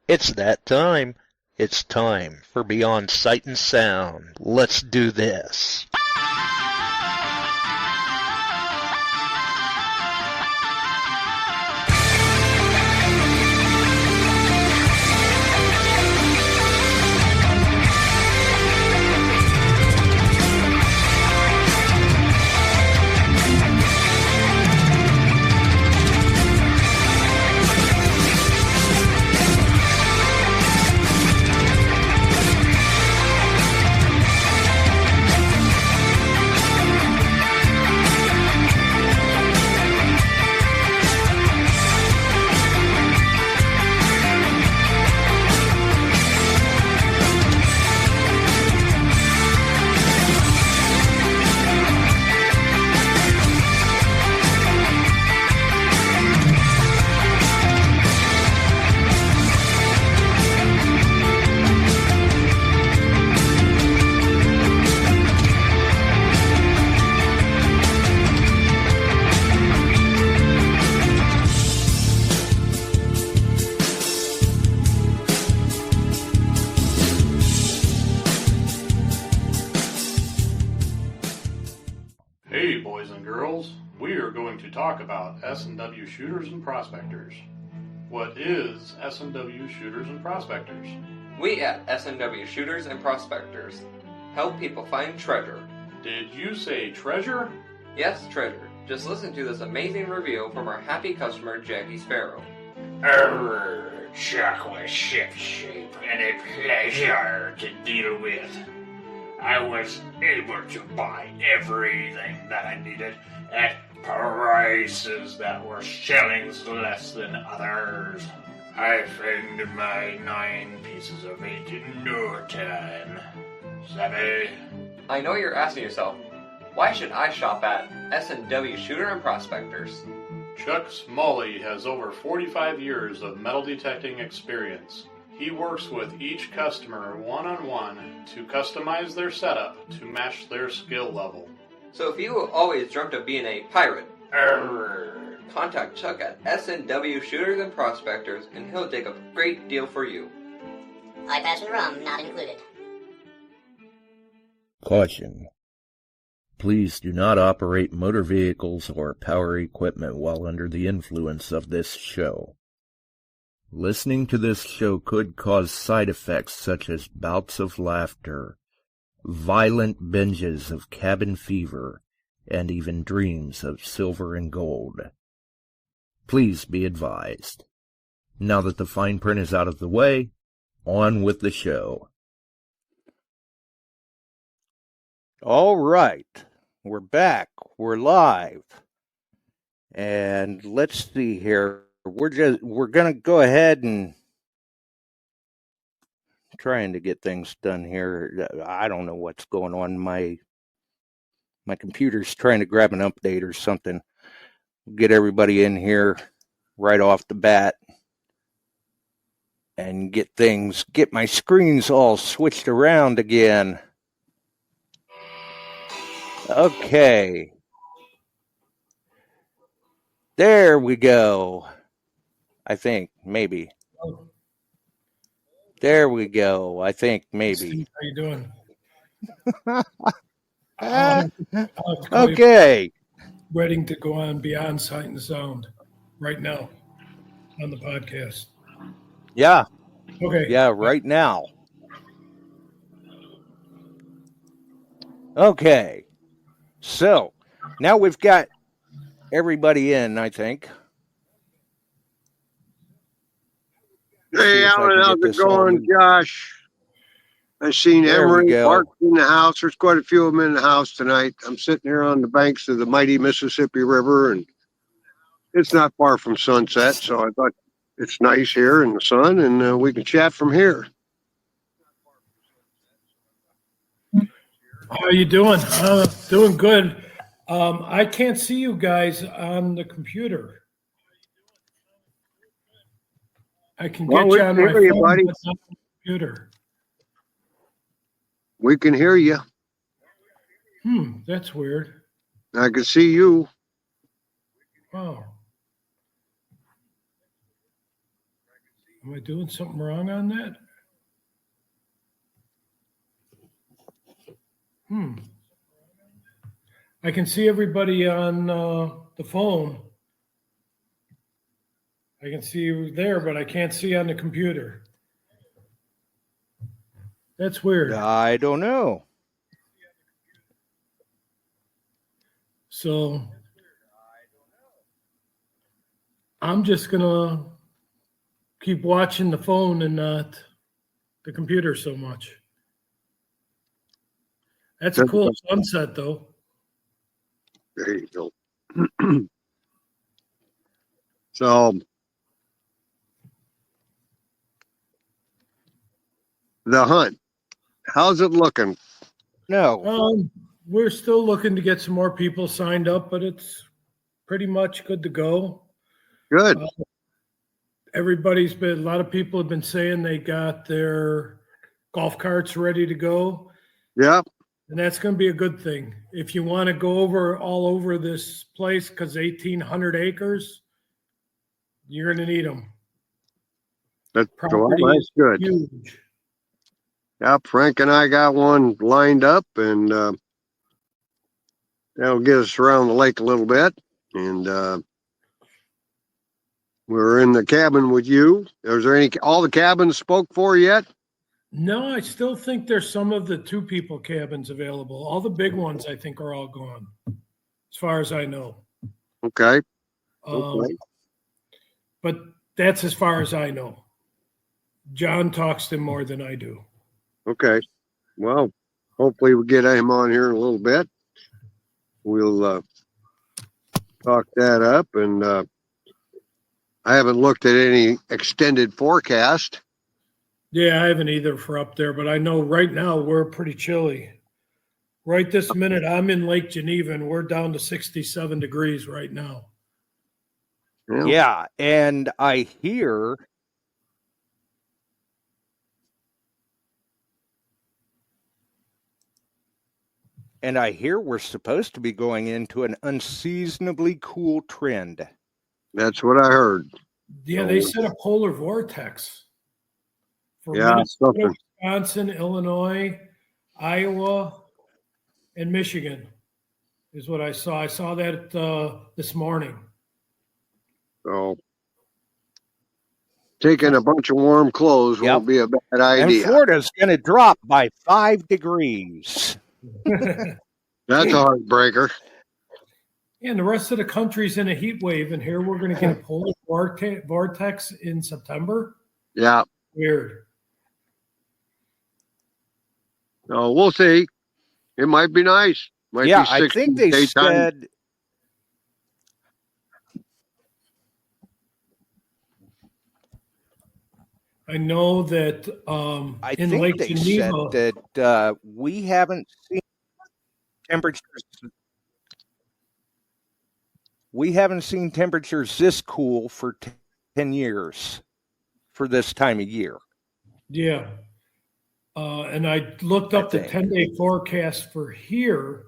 It's that time. It's time for Beyond Sight and Sound. Let's do this. Hey boys and girls, we are going to talk about S&W shooters and prospectors. What is S&W shooters and prospectors? We at S&W Shooters and Prospectors help people find treasure. Did you say treasure? Yes, treasure. Just listen to this amazing review from our happy customer, Jackie Sparrow. Chocolate ship-shape and a pleasure to deal with. I was able to buy everything that I needed at prices that were shillings less than others. I found my 9 pieces of 8 in no time. Savvy? I know you're asking yourself, why should I shop at S&W Shooter and Prospectors? Chuck Smalley has over 45 years of metal detecting experience. He works with each customer one-on-one to customize their setup to match their skill level. So if you always dreamt of being a pirate, contact Chuck at S&W Shooters and Prospectors and he'll dig a great deal for you. High passion rum not included. Caution. Please do not operate motor vehicles or power equipment while under the influence of this show. Listening to this show could cause side effects such as bouts of laughter, violent binges of cabin fever, and even dreams of silver and gold. Please be advised. Now that the fine print is out of the way, on with the show. All right, we're back. We're live. And let's see here. We're going to go ahead and trying to get things done here. I don't know what's going on. My computer's trying to grab an update or something. Get everybody in here right off the bat and get my screens all switched around again. Okay. There we go. I think, maybe. There we go. I think, maybe. Steve, how you doing? Okay. Waiting to go on Beyond Sight and Sound right now on the podcast. Yeah. Okay. Yeah, right now. Okay. So, now we've got everybody in, I think. Hey, Alan, how's it going, Josh? I seen Emery parked in the house. There's quite a few of them in the house tonight. I'm sitting here on the banks of the mighty Mississippi River, and it's not far from sunset, so I thought it's nice here in the sun, and we can chat from here. How you doing? Doing good. I can't see you guys on the computer. I can get you on my phone, buddy. but not on the computer. We can hear you. That's weird. I can see you. Wow. Am I doing something wrong on that? I can see everybody on the phone. I can see you there, but I can't see on the computer. That's weird. I don't know. So I'm just going to keep watching the phone and not the computer so much. That's a cool sunset, though. There you go. So the hunt, how's it looking? No. We're still looking to get some more people signed up, but it's pretty much good to go. Good. A lot of people have been saying they got their golf carts ready to go. Yep. And that's going to be a good thing. If you want to go all over this place, because 1,800 acres, you're going to need them. That's Property is good. Huge. Yep, Frank and I got one lined up, and that'll get us around the lake a little bit. And we're in the cabin with you. Is there all the cabins spoke for yet? No, I still think there's some of the 2 people cabins available. All the big ones, I think, are all gone, as far as I know. Okay. But that's as far as I know. John talks to him more than I do. Okay. Well, hopefully we'll get him on here in a little bit. We'll talk that up. And I haven't looked at any extended forecast. Yeah, I haven't either for up there, but I know right now we're pretty chilly. Right this minute, I'm in Lake Geneva, and we're down to 67 degrees right now. Yeah, and I hear we're supposed to be going into an unseasonably cool trend. That's what I heard. Yeah, they said a polar vortex for Yeah, Minnesota, Wisconsin, Illinois, Iowa, and Michigan is what I saw. I saw that this morning. So taking a bunch of warm clothes won't be a bad idea. And Florida's going to drop by 5 degrees. That's a heartbreaker. Yeah, and the rest of the country's in a heat wave, and here we're going to get a polar vortex in September. Yeah. Weird. So we'll see. It might be nice. Might be I think they said. I know that I in think Lake they Geneva, said that we haven't seen temperatures. We haven't seen temperatures this cool for 10 years for this time of year. Yeah. And I looked up the 10-day forecast for here,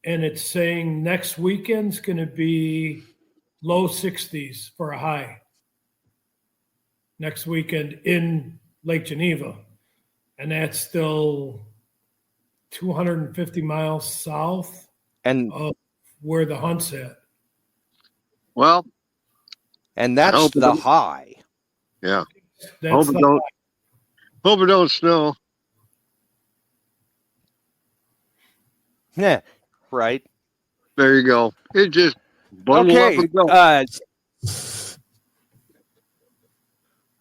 and it's saying next weekend's going to be low 60s for a high. Next weekend in Lake Geneva. And that's still 250 miles south of where the hunt's at. Well, and that's the high. Yeah. Hope it don't snow. Yeah, right. There you go. It just bundle up and go.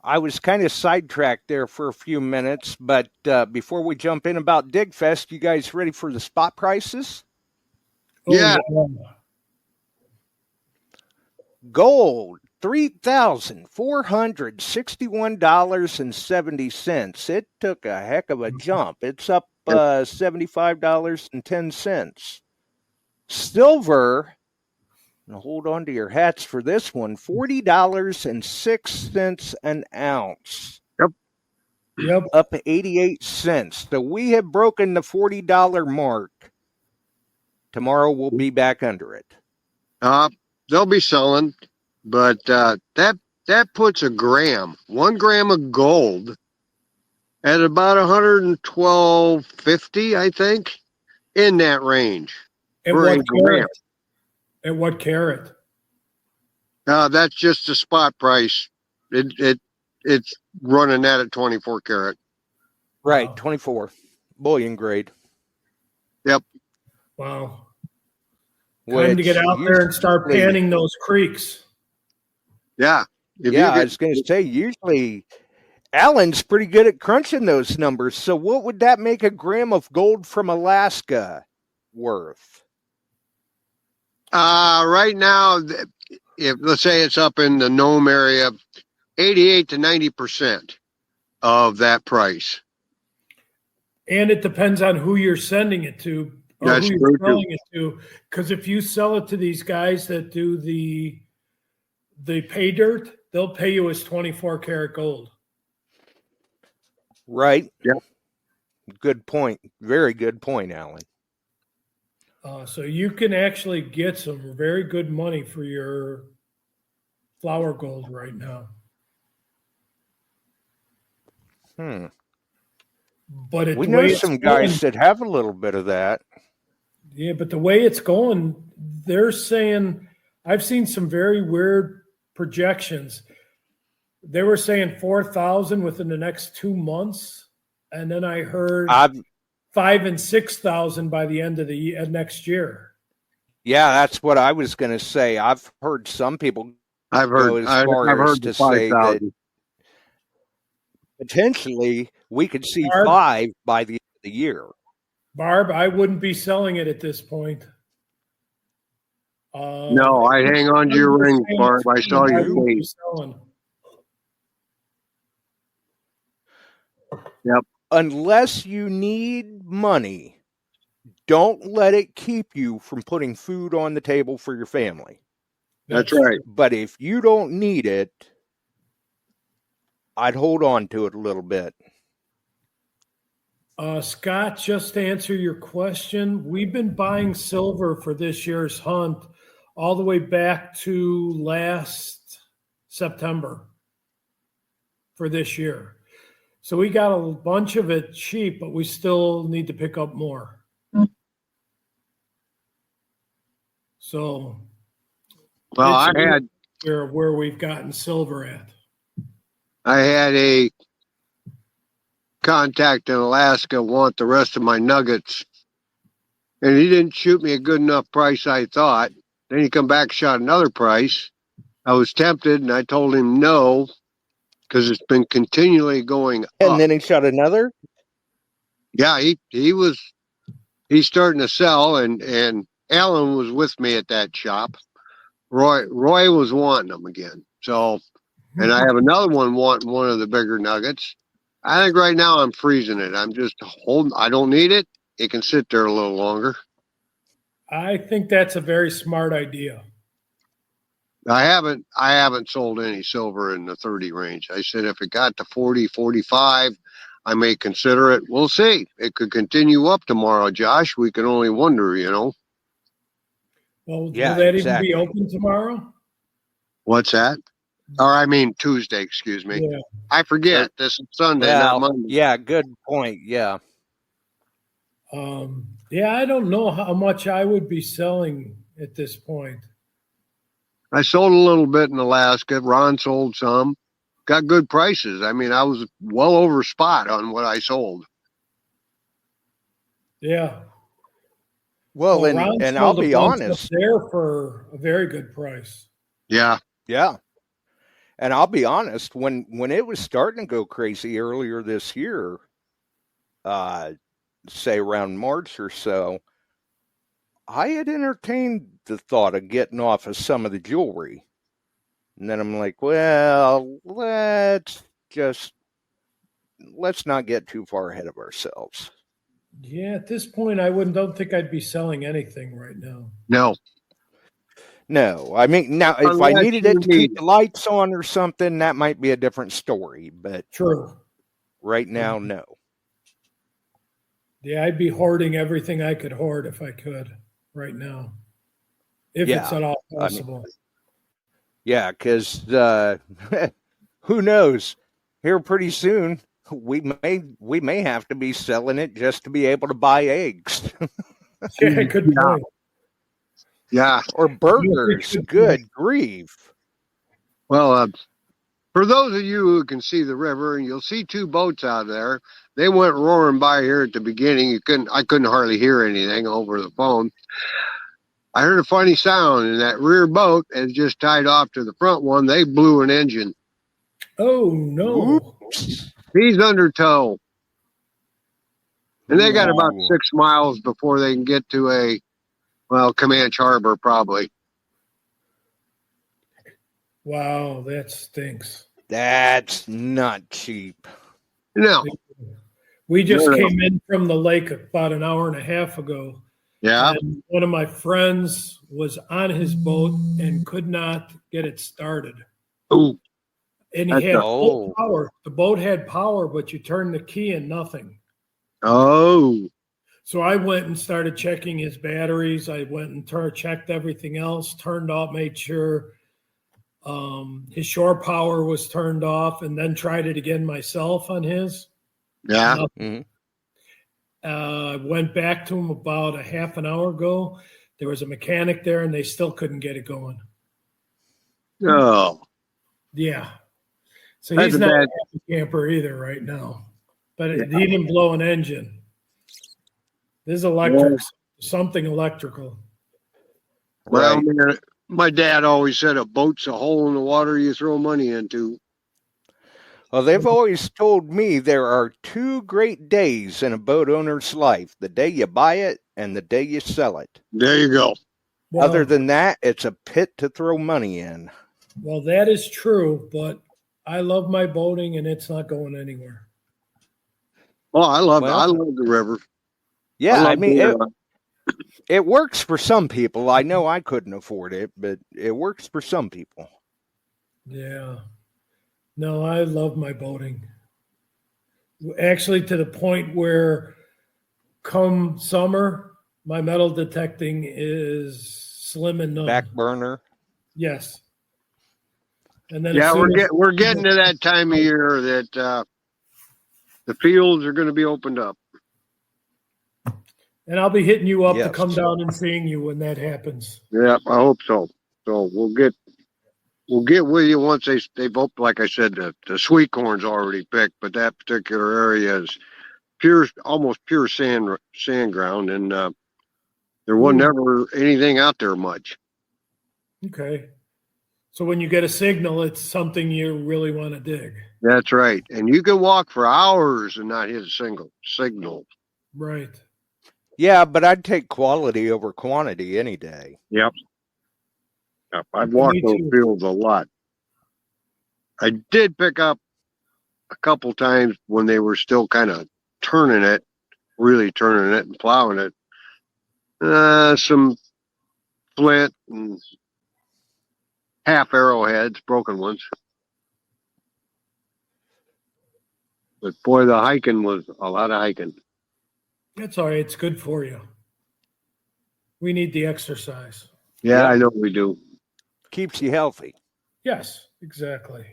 I was kind of sidetracked there for a few minutes, but before we jump in about DigFest, you guys ready for the spot prices? Yeah. Gold, $3,461.70. It took a heck of a jump. It's up $75.10. Silver, and hold on to your hats for this one, $40.06 an ounce. Yep. Up 88 cents. So we have broken the $40 mark. Tomorrow we'll be back under it. They'll be selling, but that that puts a gram, 1 gram of gold at about 112.50, I think, in that range. At for a what gram. carat? At what carat? That's just the spot price. It's running that at 24 karat. Right, 24. Bullion grade. Yep. Wow. Which Time to get out there and start panning those creeks. Yeah. I was going to say, usually Alan's pretty good at crunching those numbers. So what would that make a gram of gold from Alaska worth? Right now, if let's say it's up in the Nome area, 88 to 90% of that price. And it depends on who you're sending it to or That's who you're true, selling it to. Because if you sell it to these guys that do the pay dirt, they'll pay you as 24 karat gold. Right. Yep. Good point. Very good point, Alan. So you can actually get some very good money for your flour gold right now. But we know some guys that have a little bit of that. Yeah, but the way it's going, they're saying, I've seen some very weird projections. They were saying 4,000 within the next 2 months, and then I heard 5,000 and 6,000 by the end of the next year. Yeah, that's what I was going to say. I've heard some people I've heard to say that potentially we could see Barb, 5 by the end of the year. Barb, I wouldn't be selling it at this point. No, I hang on to your ring, Barb. I saw your face. Yep. Unless you need money, don't let it keep you from putting food on the table for your family. That's right. But if you don't need it, I'd hold on to it a little bit. Scott, just to answer your question, we've been buying silver for this year's hunt all the way back to last September for this year. So we got a bunch of it cheap, but we still need to pick up more. So, well, I had where we've gotten silver at. I had a contact in Alaska want the rest of my nuggets, and he didn't shoot me a good enough price, I thought. Then he come back, shot another price. I was tempted, and I told him no, because it's been continually going up. And then he shot another? Yeah, he's starting to sell, and Alan was with me at that shop. Roy was wanting them again. So, and I have another one wanting one of the bigger nuggets. I think right now I'm freezing it. I'm just holding. I don't need it. It can sit there a little longer. I think that's a very smart idea. I haven't sold any silver in the 30 range. I said if it got to 40, 45, I may consider it. We'll see. It could continue up tomorrow, Josh. We can only wonder, Well, yeah, will that even be open tomorrow? What's that? Or I mean Tuesday, excuse me. Yeah. I forget. This is Sunday, not Monday. Yeah, good point. Yeah. Yeah, I don't know how much I would be selling at this point. I sold a little bit in Alaska. Ron sold some. Got good prices. I mean, I was well over spot on what I sold. Yeah. Well, and I'll be honest. There for a very good price. Yeah. Yeah. And I'll be honest, when it was starting to go crazy earlier this year, say around March or so, I had entertained the thought of getting off of some of the jewelry. And then I'm like, well, let's not get too far ahead of ourselves. Yeah, at this point, I don't think I'd be selling anything right now. No, I mean, now if I needed it to keep the lights on or something, that might be a different story. But true. Right now, no. Yeah, I'd be hoarding everything I could hoard if I could right now, if it's at all possible. Yeah, because who knows? Here pretty soon, we may have to be selling it just to be able to buy eggs. Yeah, good point. Yeah. Or burgers. Good grief. Well, for those of you who can see the river, and you'll see two boats out there. They went roaring by here at the beginning. I couldn't hardly hear anything over the phone. I heard a funny sound, and that rear boat has just tied off to the front one. They blew an engine. Oh no! Oops. He's under tow, and they got about Ooh. 6 miles before they can get to Comanche Harbor, probably. Wow, that stinks. That's not cheap. No. We just came in from the lake about an hour and a half ago. Yeah. And one of my friends was on his boat and could not get it started. Ooh. And he had full power. The boat had power, but you turned the key and nothing. Oh. So I went and started checking his batteries. I went and checked everything else, turned off, made sure his shore power was turned off, and then tried it again myself on his. Yeah. Went back to him about a half an hour ago. There was a mechanic there, and they still couldn't get it going. Oh. Yeah. So he's not a happy camper either right now. But he didn't blow an engine. This is electric, something electrical. Well, man, my dad always said a boat's a hole in the water you throw money into. Well, they've always told me there are 2 great days in a boat owner's life: the day you buy it and the day you sell it. There you go. Well, other than that, it's a pit to throw money in. Well, that is true, but I love my boating and it's not going anywhere. Oh, I love the river. Yeah, I mean, it works for some people. I know I couldn't afford it, but it works for some people. Yeah. No, I love my boating. Actually, to the point where come summer, my metal detecting is slim and none. Back burner. Yes. And then we're getting to that time of year that the fields are going to be opened up. And I'll be hitting you up to come down and seeing you when that happens. Yeah, I hope so. So we'll get with you once they've opened. Like I said, the sweet corn's already picked, but that particular area is almost pure sand ground, and there wasn't ever anything out there much. Okay. So when you get a signal, it's something you really want to dig. That's right. And you can walk for hours and not hit a single signal. Right. Yeah, but I'd take quality over quantity any day. Yep. I've walked those fields a lot. I did pick up a couple times when they were still kind of really turning it and plowing it. Some flint and half arrowheads, broken ones. But boy, the hiking was a lot of hiking. That's all right. It's good for you. We need the exercise. Yeah, I know we do. Keeps you healthy. Yes, exactly.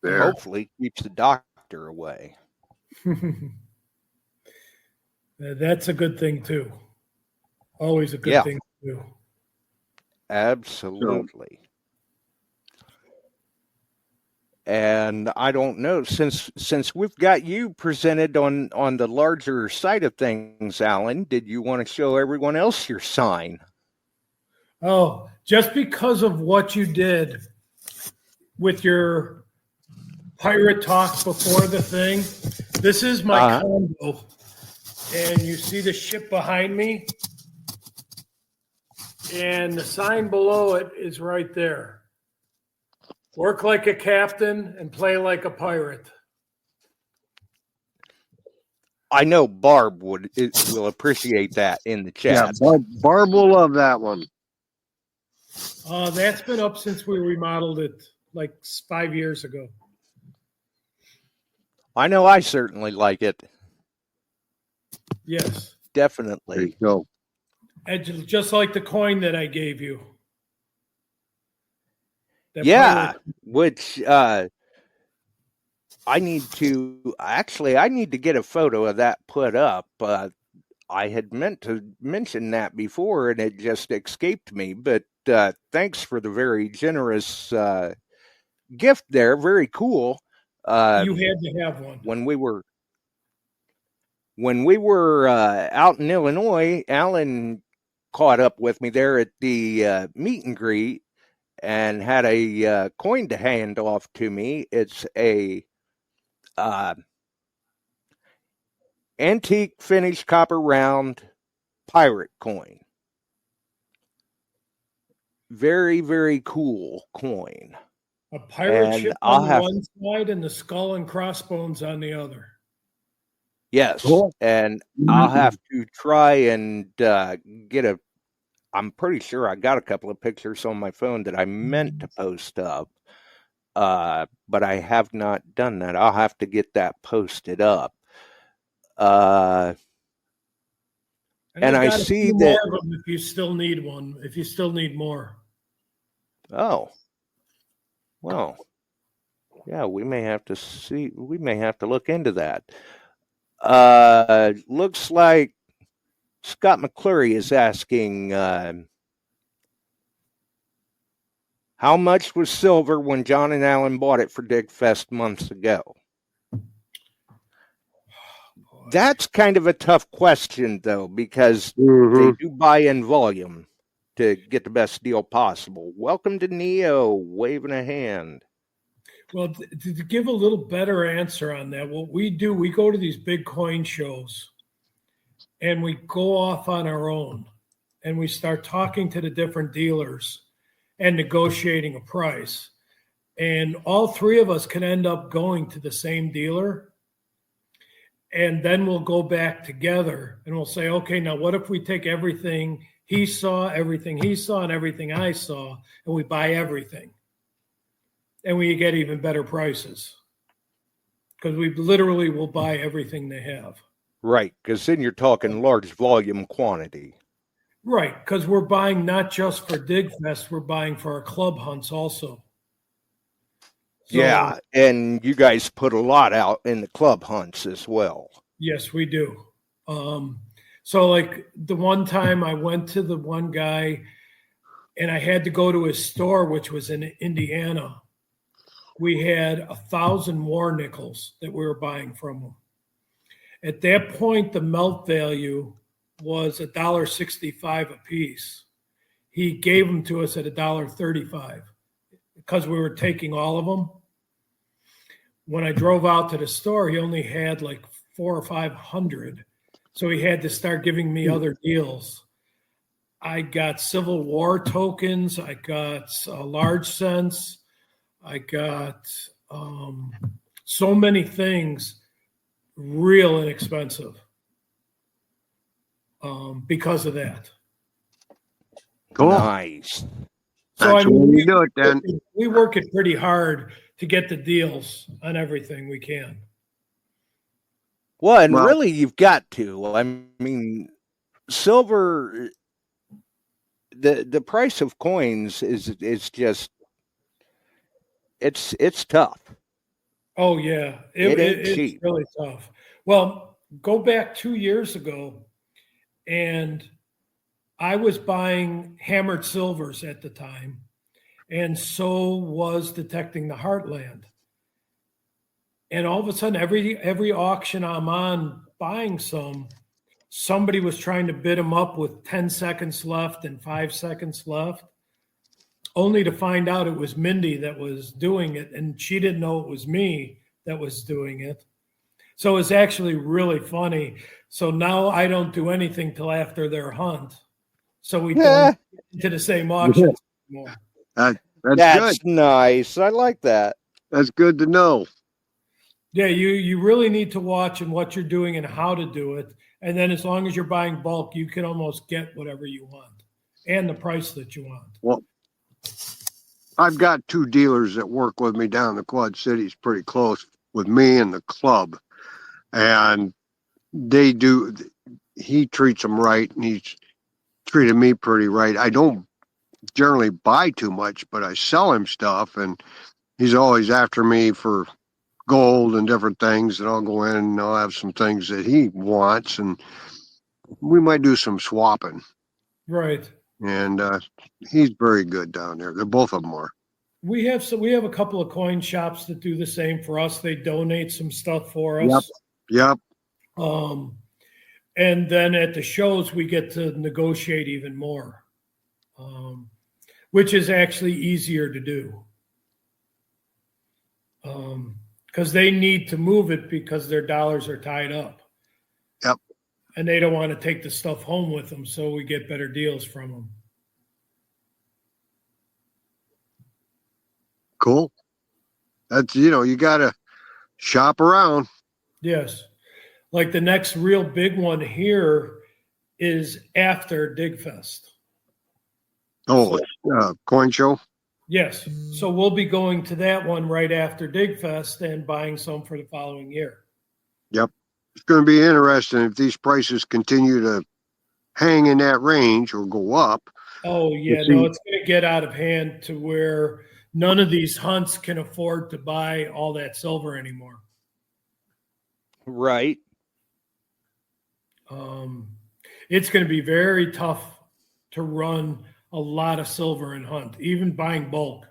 There. Hopefully keeps the doctor away. That's a good thing too. Always a good thing to do. Absolutely. And I don't know, since we've got you presented on the larger side of things, Alan, did you want to show everyone else your sign? Oh, just because of what you did with your pirate talk before the thing, this is my condo. And you see the ship behind me? And the sign below it is right there. Work like a captain and play like a pirate. I know Barb will appreciate that in the chat. Yeah, Barb will love that one. That's been up since we remodeled it like 5 years ago. I know I certainly like it. Yes. Definitely. There you go. And just like the coin that I gave you. Yeah, which I need to get a photo of that put up. I had meant to mention that before, and it just escaped me. But thanks for the very generous gift there. Very cool. You had to have one. When we were out in Illinois, Alan caught up with me there at the meet and greet and had a coin to hand off to me. It's a antique finished copper round pirate coin. Very, very cool coin. A pirate ship on one side and the skull and crossbones on the other. Yes, cool. And I'll have to try and get I'm pretty sure I got a couple of pictures on my phone that I meant to post up, but I have not done that. I'll have to get that posted up. And I see that more of them if you still need one, if you still need more. Oh, well, yeah, we may have to look into that. Looks like Scott McClure is asking, how much was silver when John and Alan bought it for Digfest months ago? That's kind of a tough question, though, because they do buy in volume to get the best deal possible. Welcome to Neo, waving a hand. Well, to give a little better answer on that, what we do, we go to these big coin shows and we go off on our own and we start talking to the different dealers and negotiating a price. And all three of us can end up going to the same dealer. And then we'll go back together and we'll say, okay, now what if we take everything he saw, everything he saw, and everything I saw, and we buy everything? And we get even better prices because we literally will buy everything they have. Right, because then you're talking large volume quantity. Right, because we're buying not just for Digfest, we're buying for our club hunts also. So, yeah, and you guys put a lot out in the club hunts as well. Yes, we do. So like the one time I went to the one guy and I had to go to his store, which was in Indiana. We had 1,000 war nickels that we were buying from him. At that point, the melt value was $1.65 a piece. He gave them to us at $1.35 because we were taking all of them. When I drove out to the store, he only had like 400 or 500. So he had to start giving me other deals. I got Civil War tokens. I got large cents. I got so many things real inexpensive because of that. Cool. Nice. So I mean, we do it then. We work it pretty hard to get the deals on everything we can. Well, and really you've got to. I mean, silver, the price of coins is just it's tough. Oh yeah, it's really tough. Well, go back 2 years ago, and I was buying hammered silvers at the time, and so was Detecting the Heartland. And all of a sudden, every auction I'm on buying somebody was trying to bid them up with 10 seconds left and 5 seconds left, only to find out it was Mindy that was doing it, and she didn't know it was me that was doing it. So it's actually really funny. So now I don't do anything till after their hunt. So we don't get into the same auction anymore. That's good. Nice. I like that. That's good to know. Yeah, you really need to watch and what you're doing and how to do it. And then as long as you're buying bulk, you can almost get whatever you want and the price that you want. Well, I've got 2 dealers that work with me down in the Quad Cities pretty close with me and the club. And he treats them right and he's treated me pretty right. I don't generally buy too much, but I sell him stuff, and he's always after me for gold and different things, and I'll go in and I'll have some things that he wants, and we might do some swapping. Right. And he's very good down there. They're both of them are. We have a couple of coin shops that do the same for us. They donate some stuff for us. Yep. And then at the shows, we get to negotiate even more, which is actually easier to do. Because they need to move it because their dollars are tied up. Yep. And they don't want to take the stuff home with them, so we get better deals from them. Cool. That's, you got to shop around. Yes. Like the next real big one here is after DigFest. Oh, coin show? Yes. So we'll be going to that one right after DigFest and buying some for the following year. Yep. It's going to be interesting if these prices continue to hang in that range or go up. Oh, yeah. No, it's going to get out of hand to where none of these hunts can afford to buy all that silver anymore. Right. It's going to be very tough to run a lot of silver and hunt. Even buying bulk,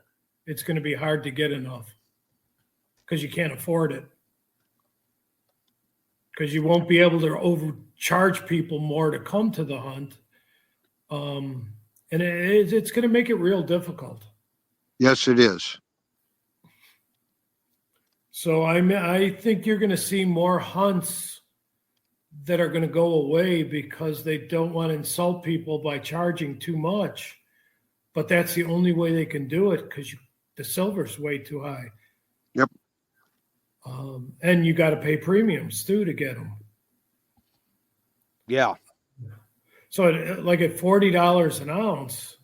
it's going to be hard to get enough because you can't afford it. Because you won't be able to overcharge people more to come to the hunt. And it's going to make it real difficult. Yes, it is. So I think you're going to see more hunts that are going to go away because they don't want to insult people by charging too much. But that's the only way they can do it because the silver's way too high. Yep. And you got to pay premiums too to get them. Yeah. So like at $40 an ounce,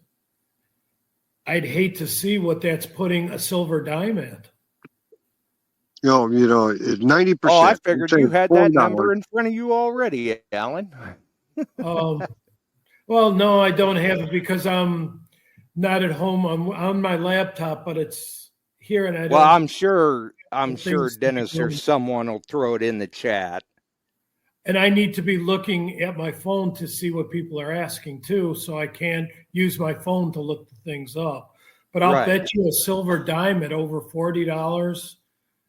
I'd hate to see what that's putting a silver dime at. It's 90%. Oh, I figured you had that number in front of you already, Alan. Well, no, I don't have it because I'm not at home. I'm on my laptop, but it's here, and I'm sure Dennis or someone will throw it in the chat. And I need to be looking at my phone to see what people are asking too, so I can't use my phone to look the things up. But I'll bet you a silver dime at over $40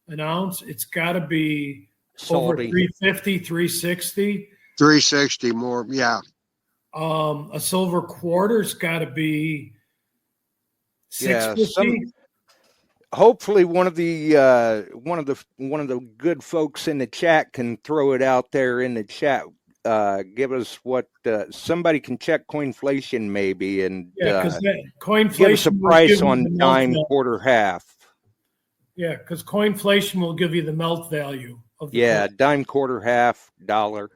an ounce, it's got to be salty. Over 350, 360. 360 more, yeah. A silver quarter's got to be 650. Hopefully, one of the good folks in the chat can throw it out there in the chat. Give us what somebody can check Coinflation maybe, and because Coinflation give us a price on dime, quarter, half. Yeah, because Coinflation will give you the melt value of the coin. Dime, quarter, half, dollar.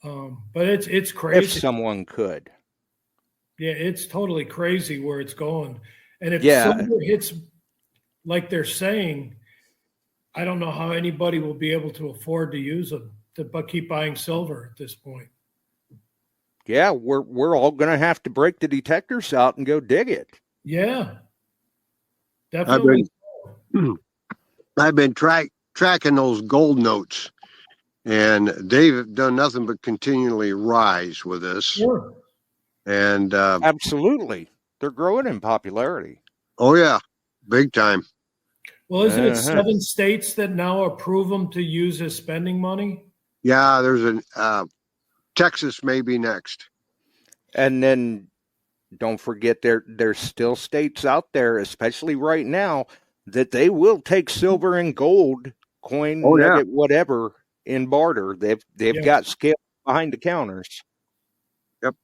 But it's crazy. If someone could. Yeah, it's totally crazy where it's going. And if silver hits like they're saying, I don't know how anybody will be able to afford to use them but keep buying silver at this point. Yeah, we're all going to have to break the detectors out and go dig it. Yeah, definitely. I've been tracking those gold notes, and they've done nothing but continually rise with this. Sure. And absolutely, they're growing in popularity. Oh yeah, big time. Well, isn't it 7 states that now approve them to use as spending money? Yeah, there's Texas may be next. And then don't forget there's still states out there, especially right now, that they will take silver and gold, coin, nugget, whatever, in barter. They've got scale behind the counters. Yep.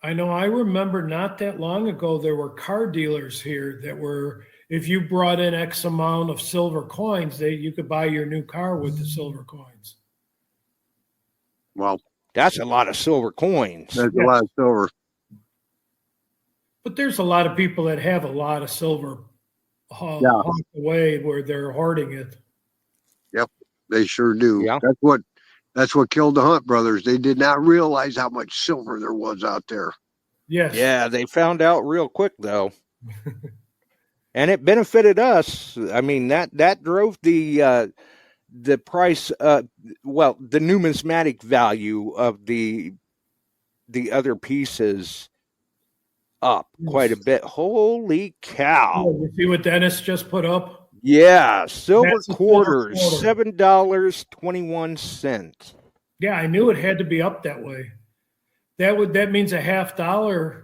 I know. I remember not that long ago there were car dealers here that were, if you brought in X amount of silver coins, you could buy your new car with the silver coins. Well, that's a lot of silver coins. That's a lot of silver. But there's a lot of people that have a lot of silver hawked away where they're hoarding it. Yep, they sure do. Yeah. That's what killed the Hunt brothers. They did not realize how much silver there was out there. Yes. Yeah, they found out real quick though. And it benefited us. I mean, that drove the price, the numismatic value of the other pieces up quite a bit. Holy cow! You see what Dennis just put up? Yeah, silver That's a silver quarters, quarter. $7.21. Yeah, I knew it had to be up that way. That means a $0.50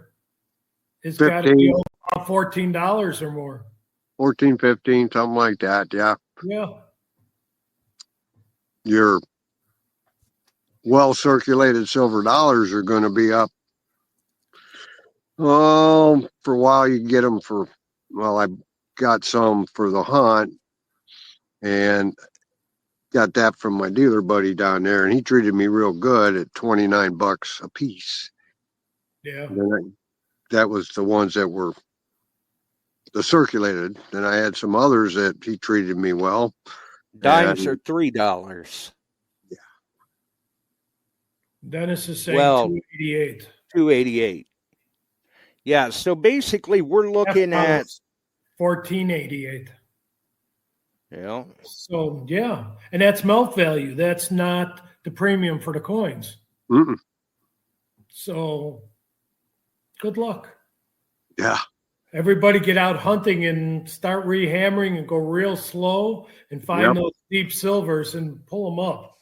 has got to be about $14 or more. 14, 15, something like that. Yeah. Yeah. Your well circulated silver dollars are going to be up. For a while you can get them for, well, I got some for the hunt and got that from my dealer buddy down there, and he treated me real good at $29 a piece. Yeah. That was the ones that were the circulated. Then I had some others that he treated me well. Dimes are $3. Yeah. Dennis is saying 288. 288. Yeah, so basically we're looking at 1488. Yeah. So yeah, and that's melt value. That's not the premium for the coins. Mm-mm. So good luck. Yeah. Everybody get out hunting and start rehammering and go real slow and find those deep silvers and pull them up.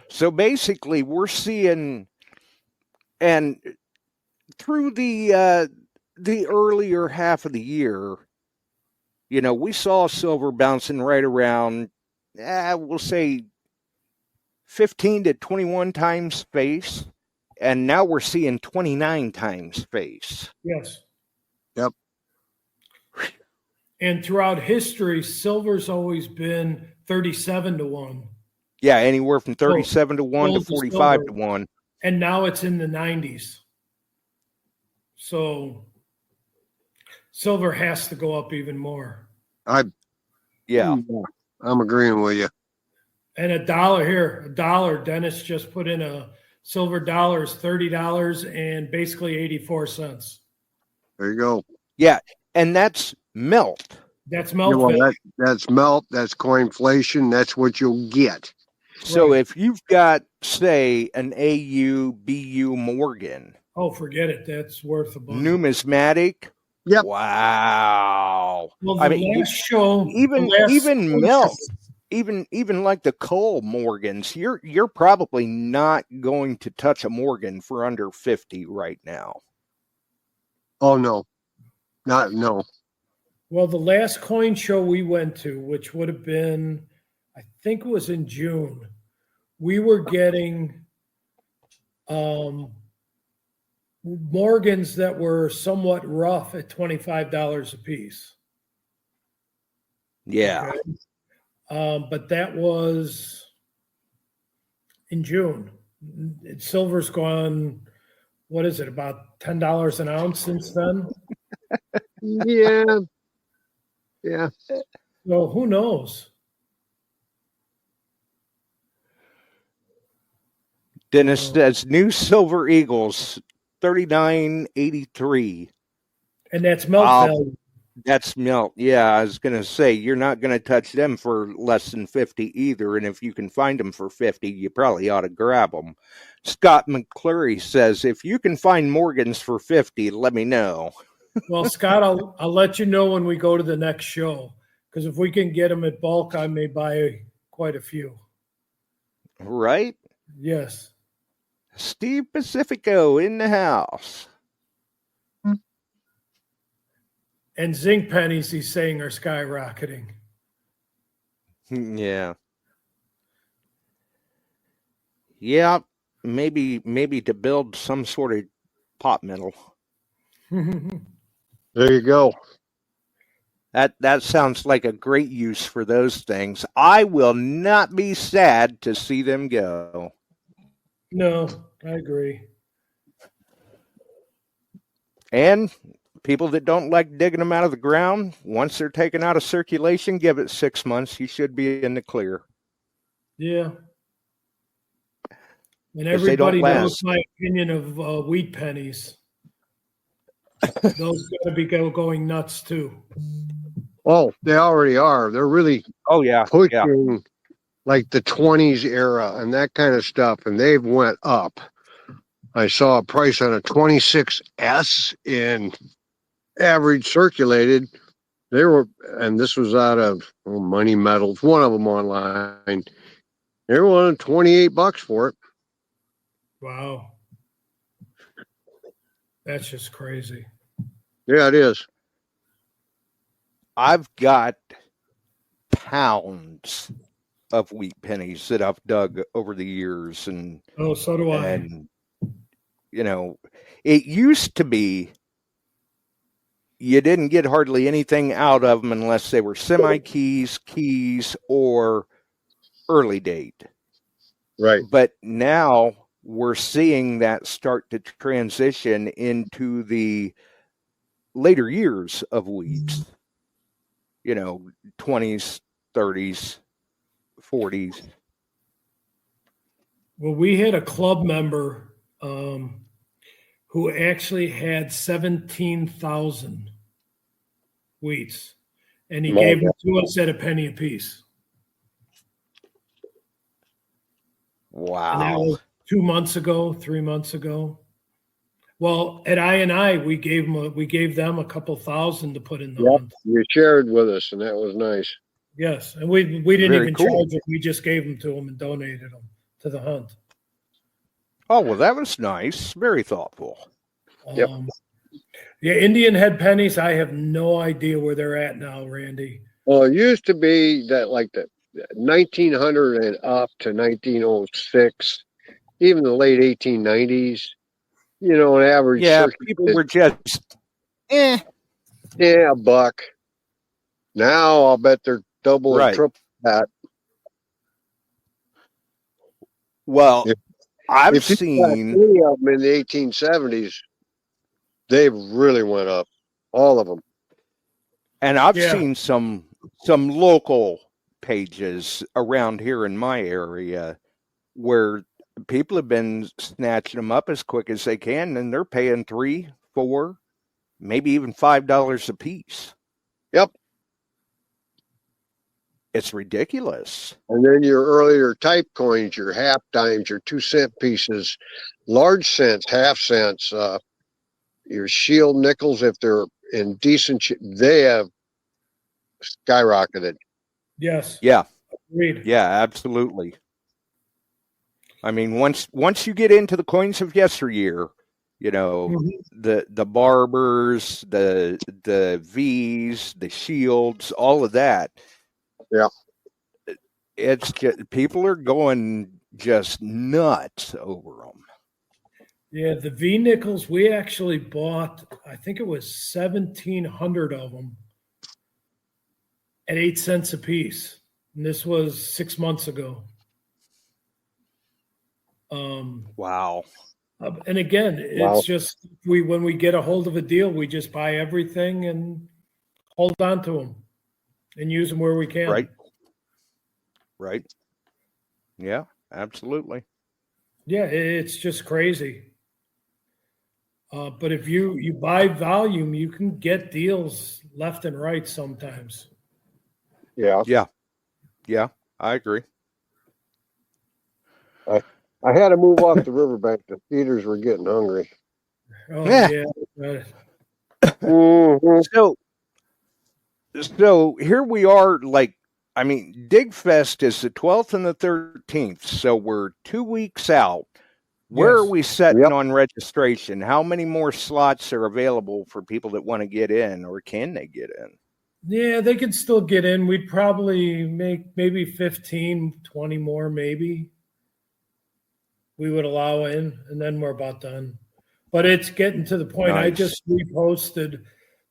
So basically we're seeing, and through the earlier half of the year, you know, we saw silver bouncing right around, we'll say 15 to 21 times face. And now we're seeing 29 times face. Yes. Yep. And throughout history, silver's always been 37 to 1. Yeah, anywhere from 37 to 1 to 45 to 1. And now it's in the 90s. So silver has to go up even more. I'm agreeing with you. And a dollar, Dennis just put in a silver dollar is $30 and basically 84 cents. There you go. Yeah, and that's melt. That's melt. That's melt. That's coinflation. That's what you'll get. So if you've got, say, an AU, BU Morgan. Oh, forget it. That's worth a bunch. Numismatic. Yep. Wow. Well, I mean, even melt. Even like the coal Morgans, you're probably not going to touch a Morgan for under 50 right now. Oh no. No. Well, the last coin show we went to, which would have been, I think it was in June, we were getting Morgans that were somewhat rough at $25 a piece. Yeah. Okay. But that was in June. Silver's gone, what is it, about $10 an ounce since then? Yeah. So who knows? Dennis says new Silver Eagles, $39.83. And that's melt value. That's melt. Yeah, I was going to say, you're not going to touch them for less than 50 either. And if you can find them for 50, you probably ought to grab them. Scott McClurry says, if you can find Morgans for 50, let me know. Well, Scott, I'll let you know when we go to the next show. Because if we can get them at bulk, I may buy quite a few. Right? Yes. Steve Pacifico in the house. And zinc pennies, he's saying, are skyrocketing. Yeah. Yeah, maybe to build some sort of pot metal. There you go. That sounds like a great use for those things. I will not be sad to see them go. No, I agree. And people that don't like digging them out of the ground, once they're taken out of circulation, give it 6 months. You should be in the clear. Yeah. And everybody knows my opinion of wheat pennies. Those got to be going nuts too. Oh, they already are. They're really pushing like the 20s era and that kind of stuff, and they've went up. I saw a price on a 26S in average circulated. They were, and this was out of Money Metals, one of them online. They were wanting $28 for it. Wow. That's just crazy. Yeah, it is. I've got pounds of wheat pennies that I've dug over the years, and so do I. And it used to be you didn't get hardly anything out of them unless they were semi-keys, keys, or early date. Right. But now we're seeing that start to transition into the later years of wheats. 20s, 30s, 40s. Well, we had a club member who actually had 17,000 wheats, and he gave them to us at a penny apiece. Wow. And that was 2 months ago, 3 months ago. Well, at I we gave them a couple thousand to put in the hunt. You shared with us, and that was nice. Yes, and we didn't even charge them. We just gave them to them and donated them to the hunt. Oh, well, that was nice. Very thoughtful. Yep. Yeah, Indian head pennies, I have no idea where they're at now, Randy. Well, it used to be that like the 1900 and up to 1906, even the late 1890s, an average. Yeah, people were just, Yeah, $1. Now I'll bet they're double or triple that. Well, I've seen three of them in the 1870s. They really went up, all of them. And I've seen some local pages around here in my area where people have been snatching them up as quick as they can, and they're paying $3, $4, maybe even $5 a piece. Yep. It's ridiculous. And then your earlier type coins, your half dimes, your 2-cent pieces, large cents, half cents, your shield nickels, if they're in decent shape, they have skyrocketed. Yes. Yeah. Agreed. Yeah, absolutely. I mean, once you get into the coins of yesteryear, the barbers, the V's, the shields, all of that. Yeah. It's just, people are going just nuts over them. Yeah, the V nickels, we actually bought, I think it was 1,700 of them at 8 cents a piece. And this was 6 months ago. Wow. And again, it's just when we get a hold of a deal, we just buy everything and hold on to them and use them where we can. Right. Yeah, absolutely. Yeah, it's just crazy. But if you buy volume, you can get deals left and right sometimes. Yeah. Yeah, I agree. I had to move off the riverbank. The theaters were getting hungry. Oh, yeah. Mm-hmm. So here we are, Dig Fest is the 12th and the 13th, so we're 2 weeks out. Where are we setting on registration? How many more slots are available for people that want to get in, or can they get in? Yeah, they can still get in. We'd probably make maybe 15, 20 more, maybe. We would allow in, and then we're about done. But it's getting to the point. Nice. I just reposted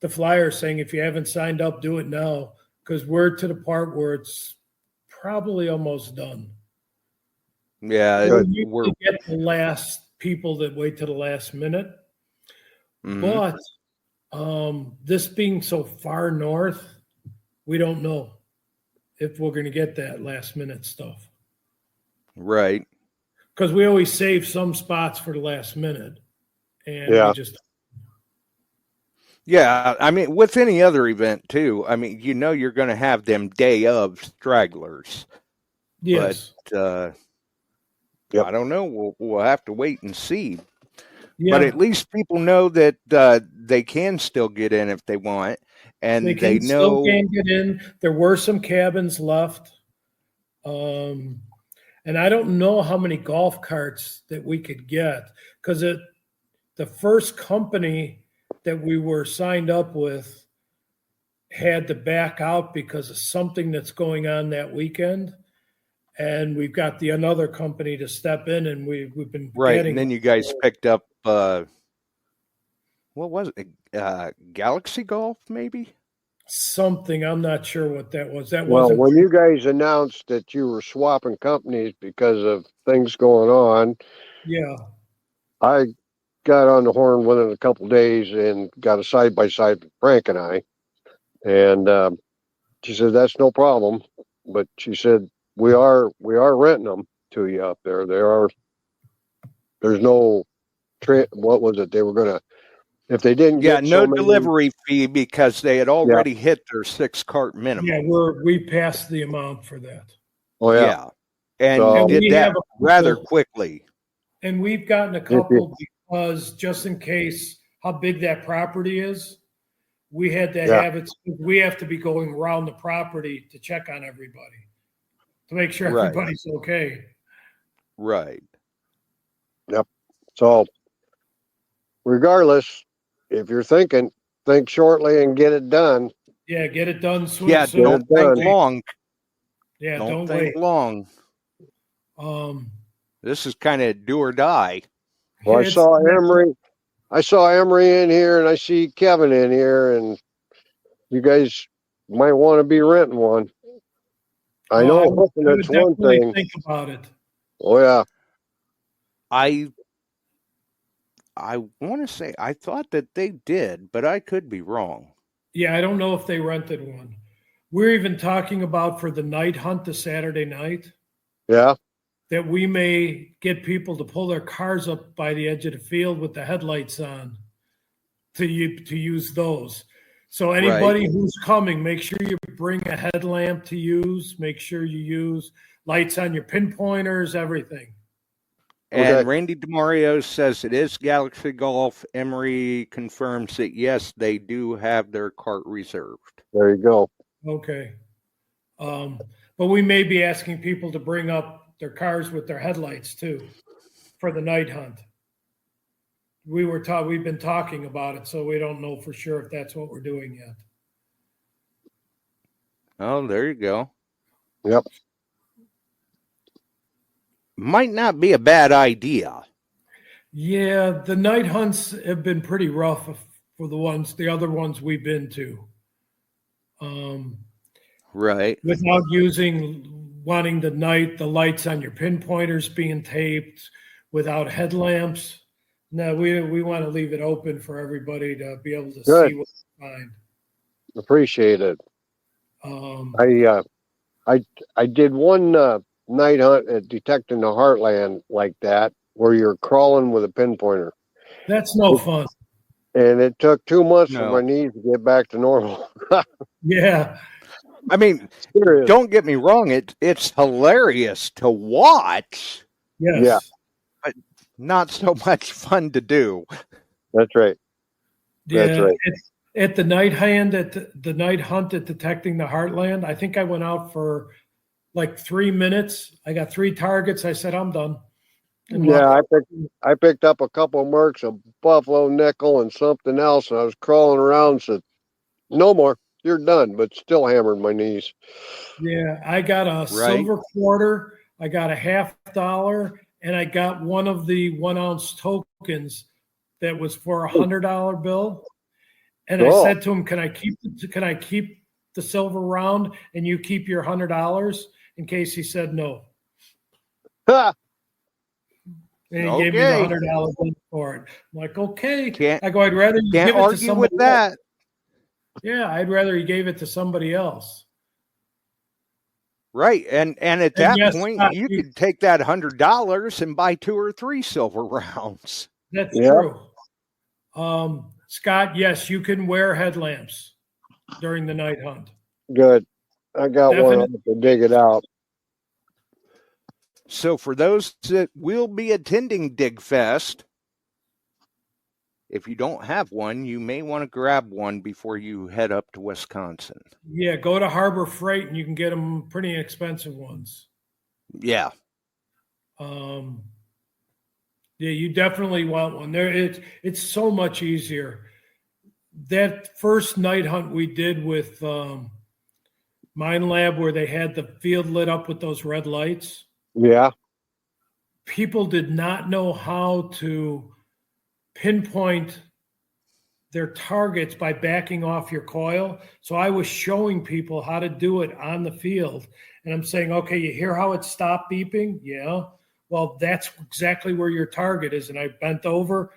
the flyer saying, if you haven't signed up, do it now, because we're to the part where it's probably almost done. Yeah, we get the last people that wait to the last minute. Mm-hmm. But this being so far north, we don't know if we're going to get that last minute stuff. Right. because we always save some spots for the last minute, and Yeah. we just. Yeah, I mean, with any other event too. I mean, you're going to have them day of stragglers. Yes. But Yep. I don't know. We'll have to wait and see. Yeah. But at least people know that they can still get in if they want, and they know. Still can get in. There were some cabins left, and I don't know how many golf carts that we could get because the first company that we were signed up with had to back out because of something that's going on that weekend. And we've got another company to step in, and we've been right. getting. And then you guys picked up what was it? Galaxy Golf, maybe? Something. I'm not sure what that was. That Well, wasn't. when you guys announced that you were swapping companies because of things going on, Yeah. I got on the horn within a couple of days and got a side by side with Frank and I. And she said that's no problem, but she said we are renting them to you up there. There's no what was it? They were gonna if they didn't get no so many delivery fee because they had already hit their 6-cart minimum. Yeah, we passed the amount for that. Oh yeah. And So, did that rather quickly. And we've gotten a couple because just in case how big that property is, we had to have it. We have to be going around the property to check on everybody to make sure everybody's okay. Right. Yep. So, regardless, if you're thinking, think shortly and get it done. Yeah, get it done soon. Yeah, don't think long. Yeah, don't wait think long. This is kind of do or die. Well, I saw Emery in here, and I see Kevin in here, and you guys might want to be renting one. I know that's one thing. Think about it. Oh yeah. I want to say I thought that they did, but I could be wrong. Yeah, I don't know if they rented one. We're even talking about for the night hunt, the Saturday night. Yeah. That we may get people to pull their cars up by the edge of the field with the headlights on to use those. So anybody who's coming, make sure you bring a headlamp to use. Make sure you use lights on your pinpointers, everything. And Randy DeMario says it is Galaxy Golf. Emery confirms that, yes, they do have their cart reserved. There you go. Okay. But we may be asking people to bring up their cars with their headlights too for the night hunt. We've been talking about it, so we don't know for sure if that's what we're doing yet. Oh, there you go. Yep. Might not be a bad idea. Yeah, the night hunts have been pretty rough for the other ones we've been to. Right. Without wanting the lights on your pinpointers being taped, without headlamps. No, we want to leave it open for everybody to be able to see what they find. Appreciate it. I did one night hunt at Detecting the Heartland like that, where you're crawling with a pinpointer. That's no fun. And it took 2 months for my knees to get back to normal. Yeah. I mean, don't get me wrong. It's hilarious to watch. Yes. Yeah. But not so much fun to do. That's right. Yeah. That's right. At the night hunt at Detecting the Heartland, I think I went out for like 3 minutes. I got 3 targets. I said, I'm done. Yeah, I picked up a couple of mercs, a buffalo nickel, and something else, and I was crawling around and said, no more. You're done, but still hammered my knees. Yeah, I got a silver quarter, I got a $50, and I got one of the 1 ounce tokens that was for $100 bill. And I said to him, "Can I keep the silver round and you keep your $100?" In case he said no. And he gave me the $100 for it. I'm like, okay. I go, I'd rather you give it to somebody with that. Else. Yeah, I'd rather he gave it to somebody else. Right. And at that yes, point, Scott, you could take that $100 and buy 2 or 3 silver rounds. That's true. Scott, yes, you can wear headlamps during the night hunt. Good. I got one to dig it out. So for those that will be attending Dig Fest, if you don't have one, you may want to grab one before you head up to Wisconsin. Yeah, go to Harbor Freight and you can get them pretty inexpensive ones. Yeah. Yeah, you definitely want one. It's so much easier. That first night hunt we did with Mine Lab, where they had the field lit up with those red lights. Yeah. People did not know how to pinpoint their targets by backing off your coil. So I was showing people how to do it on the field. And I'm saying, okay, you hear how it stopped beeping? Yeah. Well, that's exactly where your target is. And I bent over,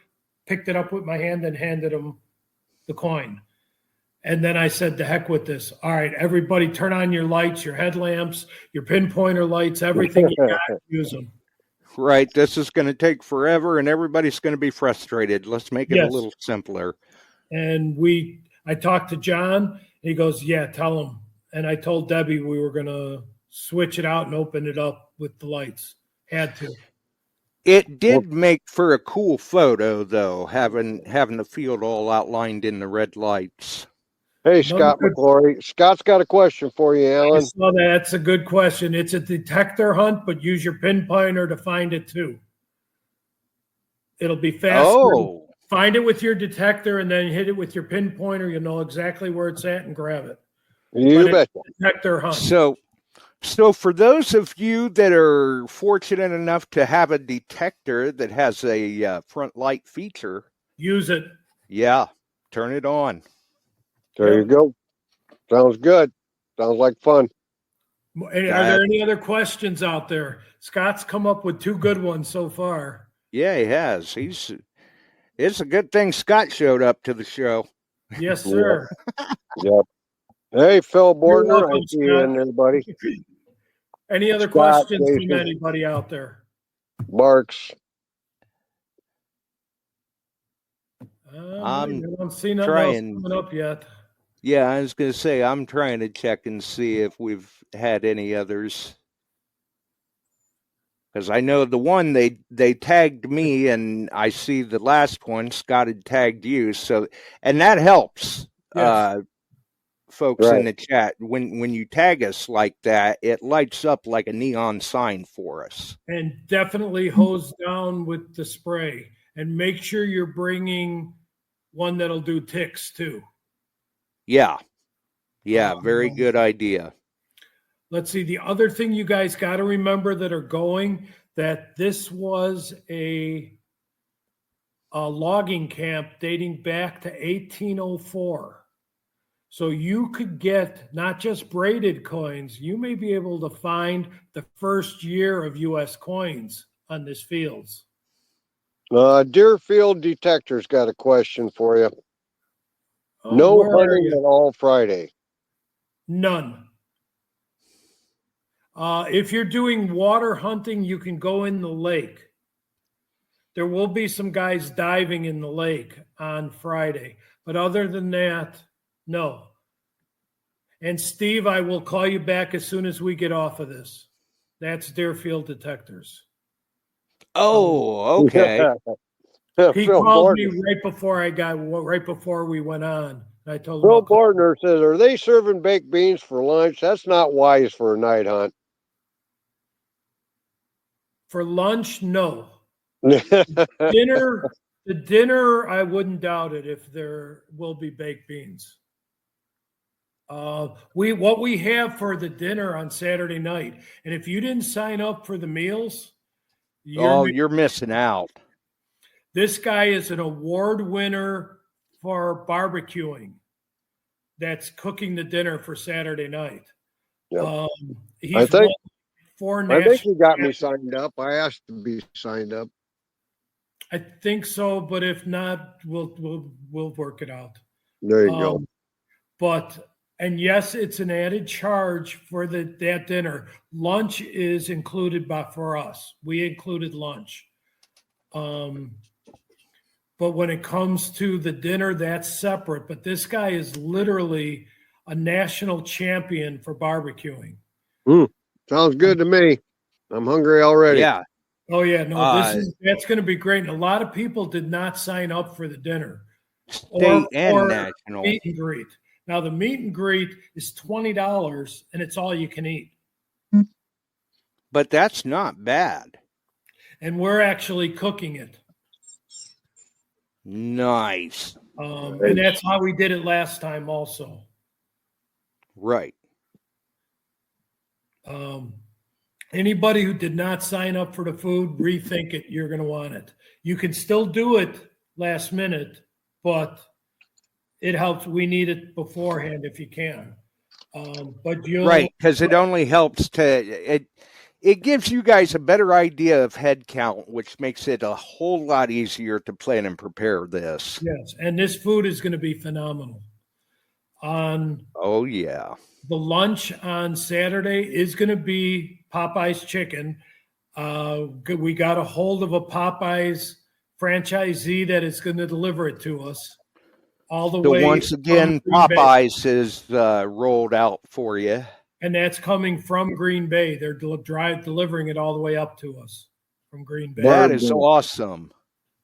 picked it up with my hand, and handed them the coin. And then I said, to heck with this. All right, everybody turn on your lights, your headlamps, your pinpointer lights, everything you got, use them. Right. This is going to take forever and everybody's going to be frustrated. Let's make it a little simpler. And I talked to John. He goes, yeah, tell him. And I told Debbie we were going to switch it out and open it up with the lights. Had to. It did make for a cool photo, though, having the field all outlined in the red lights. Hey, Scott McClory. Scott's got a question for you, Alan. I saw that. That's a good question. It's a detector hunt, but use your pinpointer to find it too. It'll be faster. Oh. Find it with your detector and then hit it with your pinpointer. You'll know exactly where it's at and grab it. You bet. Detector hunt. So for those of you that are fortunate enough to have a detector that has a front light feature, use it. Yeah, turn it on. There you go. Sounds good. Sounds like fun. Are there any other questions out there? Scott's come up with 2 good ones so far. Yeah, he has. It's a good thing Scott showed up to the show. Yes, sir. Yep. Hey, Phil Bordner, I see you in there, buddy. Any other questions from anybody out there? Marks. I don't see nothing else coming up yet. Yeah, I was going to say, I'm trying to check and see if we've had any others. Because I know the one they tagged me, and I see the last one, Scott had tagged you. So, and that helps, folks in the chat. When you tag us like that, it lights up like a neon sign for us. And definitely hose down with the spray. And make sure you're bringing one that'll do ticks too. Yeah. Very good idea. Let's see. The other thing you guys got to remember that are going, that this was a logging camp dating back to 1804. So you could get not just braided coins, you may be able to find the first year of U.S. coins on this fields. Deerfield Detector's got a question for you. No hunting at all Friday. None. If you're doing water hunting, you can go in the lake. There will be some guys diving in the lake on Friday. But other than that, no. And Steve, I will call you back as soon as we get off of this. That's Deerfield Detectors. Oh, okay. He called me right before we went on. I told him. Phil Bordner says, "Are they serving baked beans for lunch? That's not wise for a night hunt." For lunch, no. The dinner, I wouldn't doubt it if there will be baked beans. What we have for the dinner on Saturday night, and if you didn't sign up for the meals, you're missing out. This guy is an award winner for barbecuing. That's cooking the dinner for Saturday night. Yep. I think he got me signed up. I asked to be signed up. I think so, but if not, we'll work it out. There you go. But And yes, it's an added charge for that dinner. Lunch is included for us. We included lunch. But when it comes to the dinner, that's separate. But this guy is literally a national champion for barbecuing. Sounds good to me. I'm hungry already. Yeah. Oh yeah, no, that's going to be great. And a lot of people did not sign up for the dinner, state and national meet and greet. Now the meet and greet is $20, and it's all you can eat. But that's not bad. And we're actually cooking it. Nice. And that's how we did it last time, also. Right. Anybody who did not sign up for the food, rethink it. You're going to want it. You can still do it last minute, but it helps. We need it beforehand if you can. But right, because it only helps to it gives you guys a better idea of head count, which makes it a whole lot easier to plan and prepare this. Yes, and this food is going to be phenomenal. Oh yeah. The lunch on Saturday is going to be Popeye's chicken. We got a hold of a Popeye's franchisee that is going to deliver it to us all the way. Once again, Popeye's is rolled out for you. And that's coming from Green Bay. They're delivering it all the way up to us from Green Bay. That is awesome.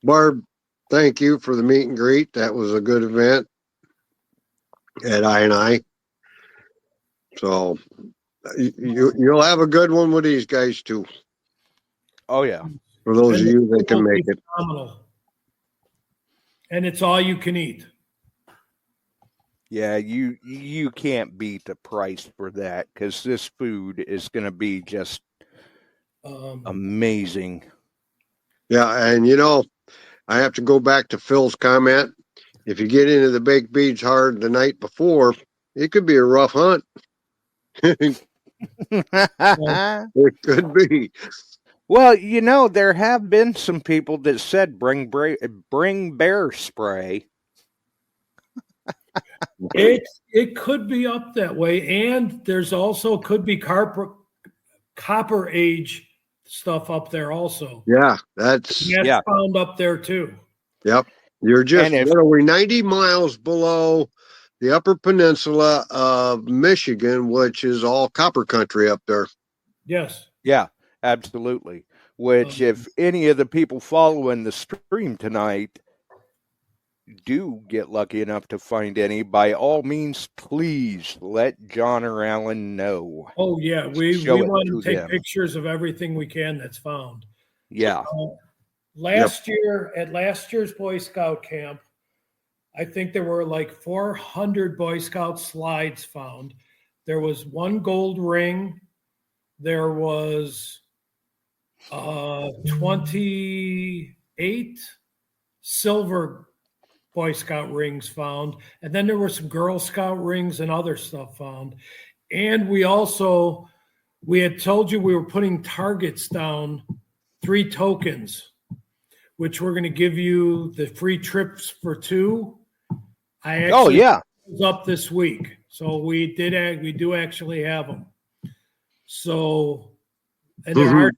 Barb, thank you for the meet and greet. That was a good event at I&I. So you'll have a good one with these guys too. Oh yeah. For those of you that can make it. Phenomenal. And it's all you can eat. Yeah, you can't beat the price for that, because this food is going to be just amazing. Yeah, and I have to go back to Phil's comment. If you get into the baked beans hard the night before, it could be a rough hunt. It could be. Well, there have been some people that said bring bear spray. It could be up that way, and there's also could be copper age stuff up there also. Yeah, that's found up there too. Yep, you're just literally 90 miles below the Upper Peninsula of Michigan, which is all copper country up there. Yes. Yeah, absolutely. Which, if any of the people following the stream tonight do get lucky enough to find any, by all means, please let John or Alan know. Oh yeah, we want to take pictures of everything we can that's found. Yeah. Last year at last year's Boy Scout camp, I think there were like 400 Boy Scout slides found. There was one gold ring. There was 28 silver Boy Scout rings found. And then there were some Girl Scout rings and other stuff found. And we had told you we were putting targets down, 3 tokens, which we're going to give you the free trips for 2. Was up this week. So we do actually have them. So, and there are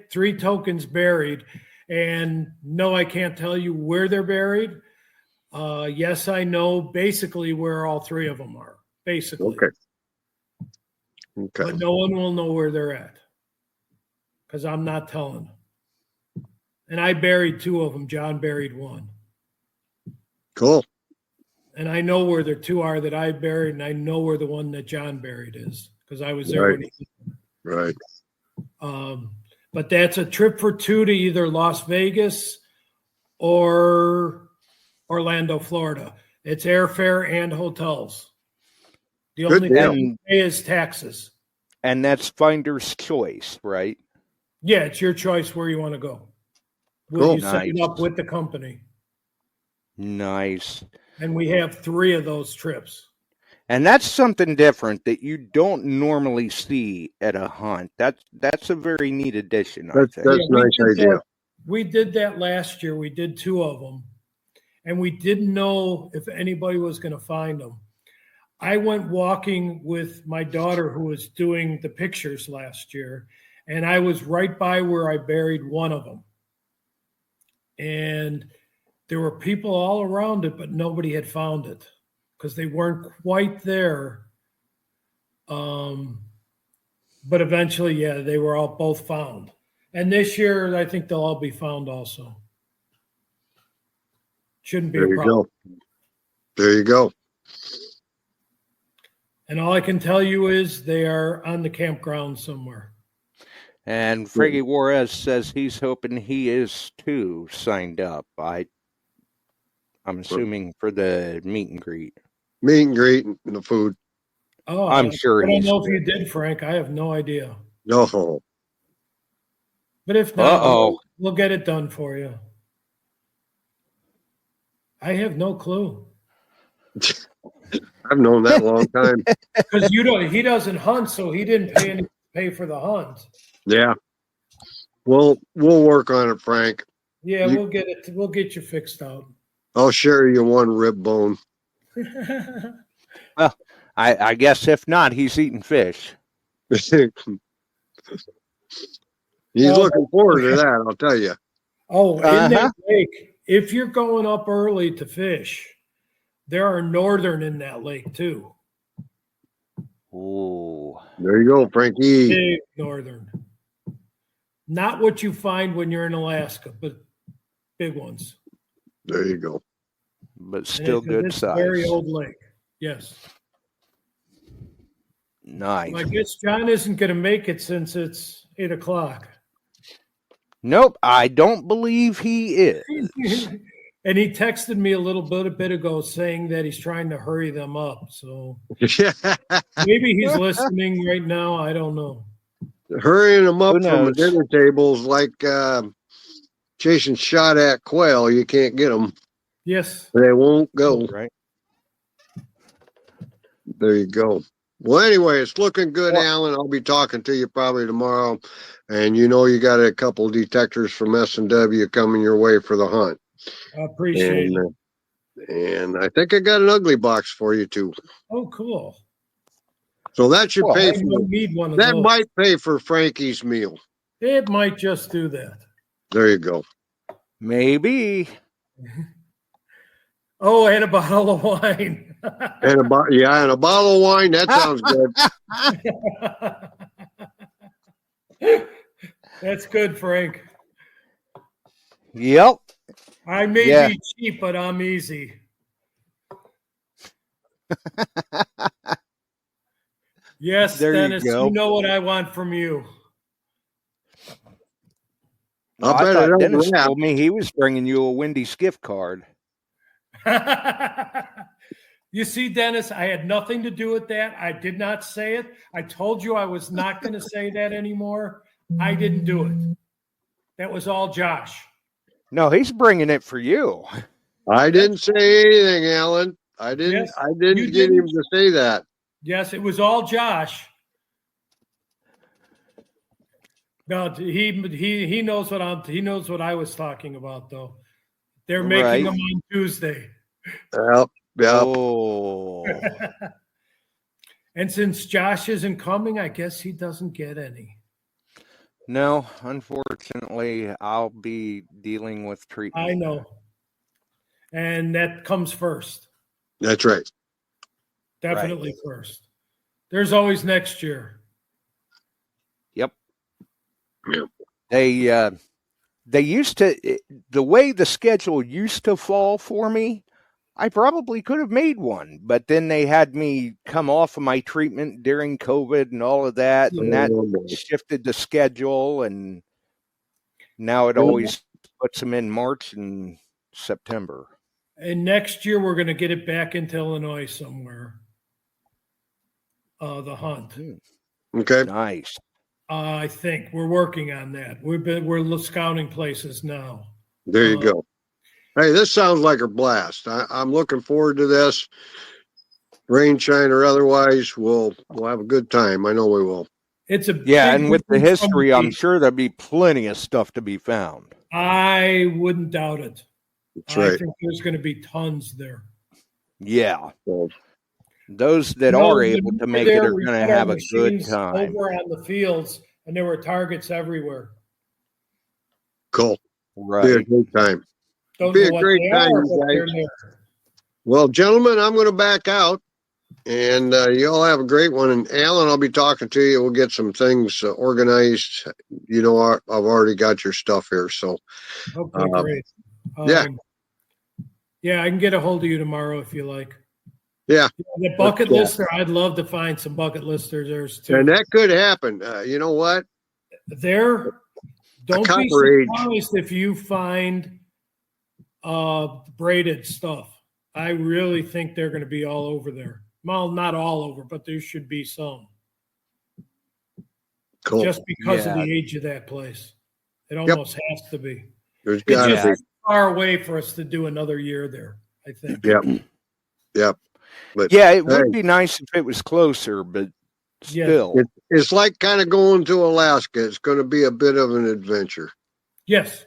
3 tokens buried. And no, I can't tell you where they're buried. Yes, I know basically where all 3 of them are. Basically. Okay. But no one will know where they're at because I'm not telling them. And I buried 2 of them. John buried 1. Cool. And I know where the 2 are that I buried, and I know where the one that John buried is because I was there. Right. When he Right. But that's a trip for 2 to either Las Vegas or Orlando, Florida. It's airfare and hotels. The only thing is taxes. And that's finder's choice, right? Yeah, it's your choice where you want to go. Will you set it up with the company? Nice. And we have 3 of those trips. And that's something different that you don't normally see at a hunt. That's a very neat addition, I think. That's a nice idea. We did that last year. We did 2 of them. And we didn't know if anybody was going to find them. I went walking with my daughter who was doing the pictures last year, and I was right by where I buried one of them. And there were people all around it, but nobody had found it because they weren't quite there. But eventually, yeah, they were all both found. And this year, I think they'll all be found also. Shouldn't be a problem. There you go. And all I can tell you is they are on the campground somewhere. And Friggy Juarez says he's hoping he is too signed up. I'm assuming for the meet and greet. Meet and greet and the food. Oh, I'm sure I don't he's know if you did, Frank. I have no idea. No. But if not, we'll get it done for you. I have no clue. I've known that a long time. Because he doesn't hunt, so he didn't pay for the hunt. Yeah. We'll work on it, Frank. Yeah, we'll get it. We'll get you fixed out. I'll share you one rib bone. Well, I guess if not, he's eating fish. He's looking forward to that, I'll tell you. Oh, in that lake, if you're going up early to fish, there are northern in that lake too. Oh, there you go, Frankie. Big northern. Not what you find when you're in Alaska, but big ones. There you go. But still good size. Very old lake. Yes. Nice. Well, I guess John isn't going to make it since it's 8:00. Nope, I don't believe he is. And he texted me a bit ago saying that he's trying to hurry them up. So maybe he's listening right now. I don't know. Hurrying them up from the dinner table is like chasing shot at quail. You can't get them. Yes. They won't go. Right. There you go. Well, anyway, it's looking good, Alan. I'll be talking to you probably tomorrow. And you got a couple of detectors from S&W coming your way for the hunt. I appreciate it. And I think I got an ugly box for you, too. Oh, cool. So that should pay for need one of that. Those. Might pay for Frankie's meal. It might just do that. There you go. Maybe. Oh, and a bottle of wine. And a bottle of wine. That sounds good. That's good, Frank. Yep. I may be cheap, but I'm easy. Yes, there Dennis, you know what I want from you. I thought Dennis told me he was bringing you a Windy Skiff card. You see, Dennis, I had nothing to do with that. I did not say it. I told you I was not going to say that anymore. I didn't do it. That was all Josh. No, he's bringing it for you. I didn't say anything, Alan. I didn't. Yes, I didn't get him to say that. Yes, it was all Josh. No, he knows he knows what I was talking about, though. They're making them on Tuesday. Yep. Oh. And since Josh isn't coming, I guess he doesn't get any. No, unfortunately, I'll be dealing with treatment. I know. And that comes first. That's right. Definitely first. There's always next year. Yep. They used to, the way the schedule used to fall for me, I probably could have made one, but then they had me come off of my treatment during COVID and all of that, and that shifted the schedule, and now it always puts them in March and September. And next year we're going to get it back into Illinois somewhere. The hunt. Okay. Nice. I think we're working on that. We're scouting places now. There you go. Hey, this sounds like a blast. I'm looking forward to this. Rain, shine, or otherwise, we'll have a good time. I know we will. It's a and with the history, I'm sure there'll be plenty of stuff to be found. I wouldn't doubt it. That's right. I think there's going to be tons there. Yeah. Those that No, are able to make it are going to have a good time. Over on the fields, and there were targets everywhere. Cool. Right. Be a great time. Be a great time, you guys. Well, gentlemen, I'm going to back out, and you all have a great one. And Alan, I'll be talking to you. We'll get some things organized. You know, I've already got your stuff here, so. Okay, great. Yeah. Yeah, I can get a hold of you tomorrow if you like. Yeah. The bucket lister, I'd love to find some bucket listers too. And that could happen. You know what? Don't be surprised if you find braided stuff. I really think they're going to be all over there. Well, not all over, but there should be some. Cool. Just because of the age of that place. It almost has to be. There's got to be. Far away for us to do another year there, I think. Yep. But, yeah, it would be nice if it was closer, but still. It's like kind of going to Alaska. It's going to be a bit of an adventure. Yes.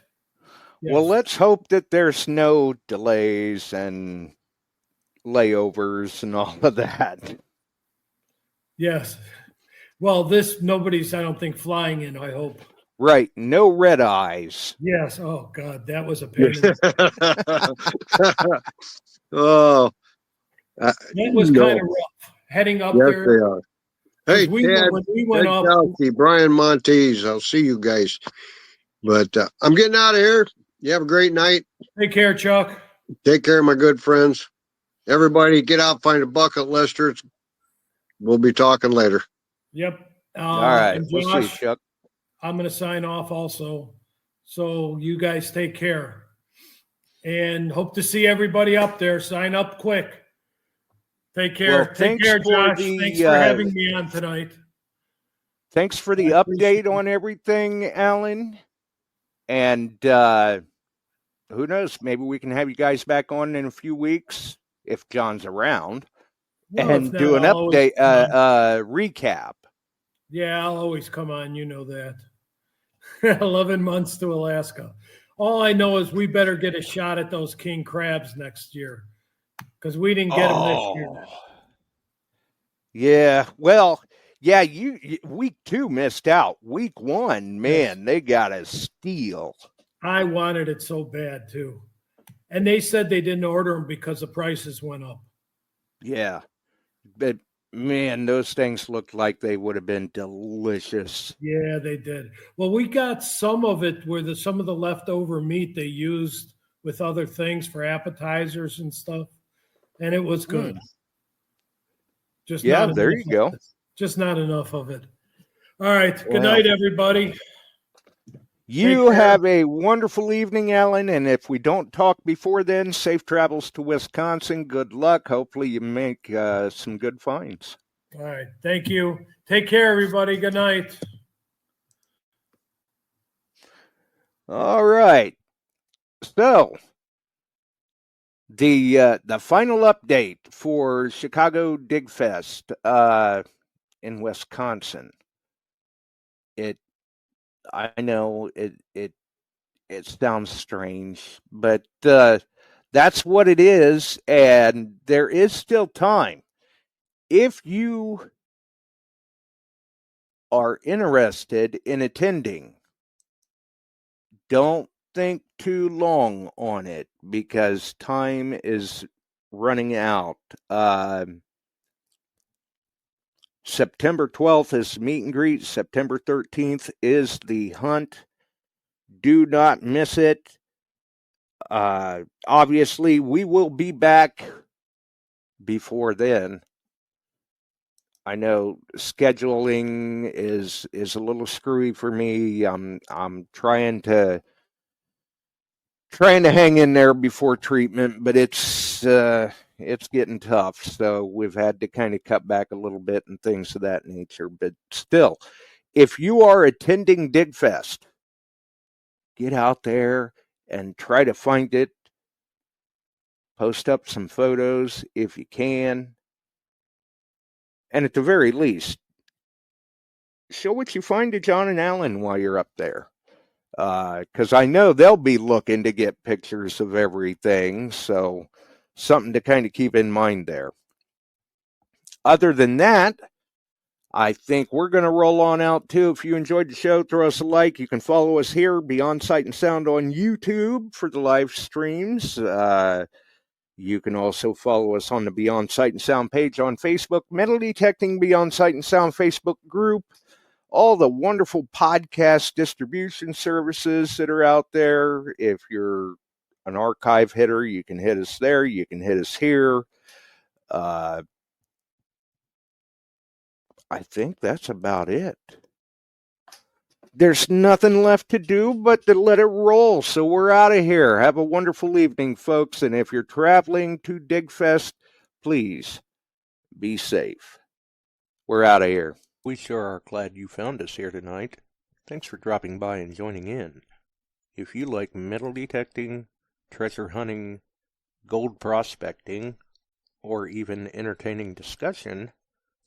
Well, let's hope that there's no delays and layovers and all of that. Yes. Well, nobody's, I don't think, flying in, I hope. Right. No red eyes. Yes. Oh, God. That was a pain. That was kind of rough. Heading up there. They are. Hey, Ted, when we went up. Brian Montes, I'll see you guys. But I'm getting out of here. You have a great night. Take care, Chuck. Take care, my good friends. Everybody get out, find a bucket lister. We'll be talking later. Yep. All right. Josh, we'll see, Chuck. I'm going to sign off also. So you guys take care. And hope to see everybody up there. Sign up quick. Take care. Well, take care, Josh. Thanks for having me on tonight. Thanks for the update on everything, Alan. And who knows? Maybe we can have you guys back on in a few weeks if John's around and do an update, recap. Yeah, I'll always come on. You know that. 11 months to Alaska. All I know is we better get a shot at those king crabs next year because we didn't get them this year. Yeah, well, yeah, week 2 missed out. Week 1, man, they got a steal. I wanted it so bad too, and they said they didn't order them because the prices went up. Yeah, but man, those things looked like they would have been delicious. Yeah, they did. Well, we got some of it where some of the leftover meat they used with other things for appetizers and stuff, and it was good. Just there you go. Just not enough of it. All right. Good night, everybody. You have a wonderful evening, Alan. And if we don't talk before then, safe travels to Wisconsin. Good luck. Hopefully you make some good finds. All right. Thank you. Take care, everybody. Good night. All right. So the final update for Chicago Dig Fest in Wisconsin. I know it sounds strange, but that's what it is, and there is still time. If you are interested in attending, don't think too long on it because time is running out. September 12th is meet and greet. September 13th is the hunt. Do not miss it. Obviously, we will be back before then. I know scheduling is a little screwy for me. I'm trying to hang in there before treatment, but it's getting tough. So we've had to kind of cut back a little bit and things of that nature. But still, if you are attending Dig Fest, get out there and try to find it. Post up some photos if you can. And at the very least, show what you find to John and Alan while you're up there. Because I know they'll be looking to get pictures of everything. So something to kind of keep in mind there. Other than that, I think we're going to roll on out too. If you enjoyed the show, throw us a like. You can follow us here, Beyond Sight and Sound, on YouTube for the live streams. You can also follow us on the Beyond Sight and Sound page on Facebook, Metal Detecting Beyond Sight and Sound Facebook group, all the wonderful podcast distribution services that are out there. If you're an archive hitter, you can hit us there. You can hit us here. I think that's about it. There's nothing left to do but to let it roll. So we're out of here. Have a wonderful evening, folks. And if you're traveling to Digfest, please be safe. We're out of here. We sure are glad you found us here tonight. Thanks for dropping by and joining in. If you like metal detecting, treasure hunting, gold prospecting, or even entertaining discussion,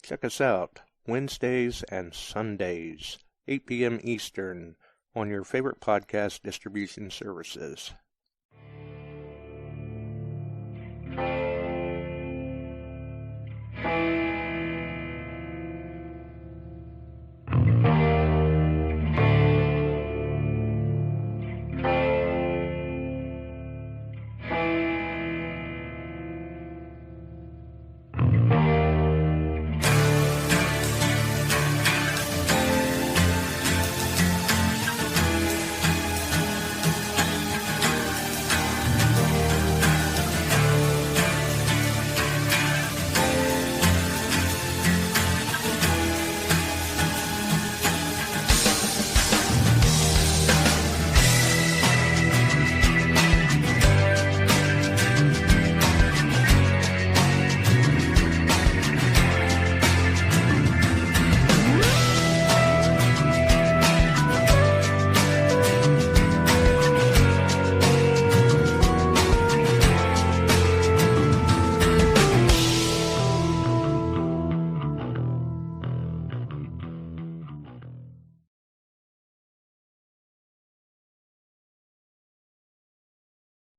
check us out Wednesdays and Sundays, 8 p.m. Eastern, on your favorite podcast distribution services.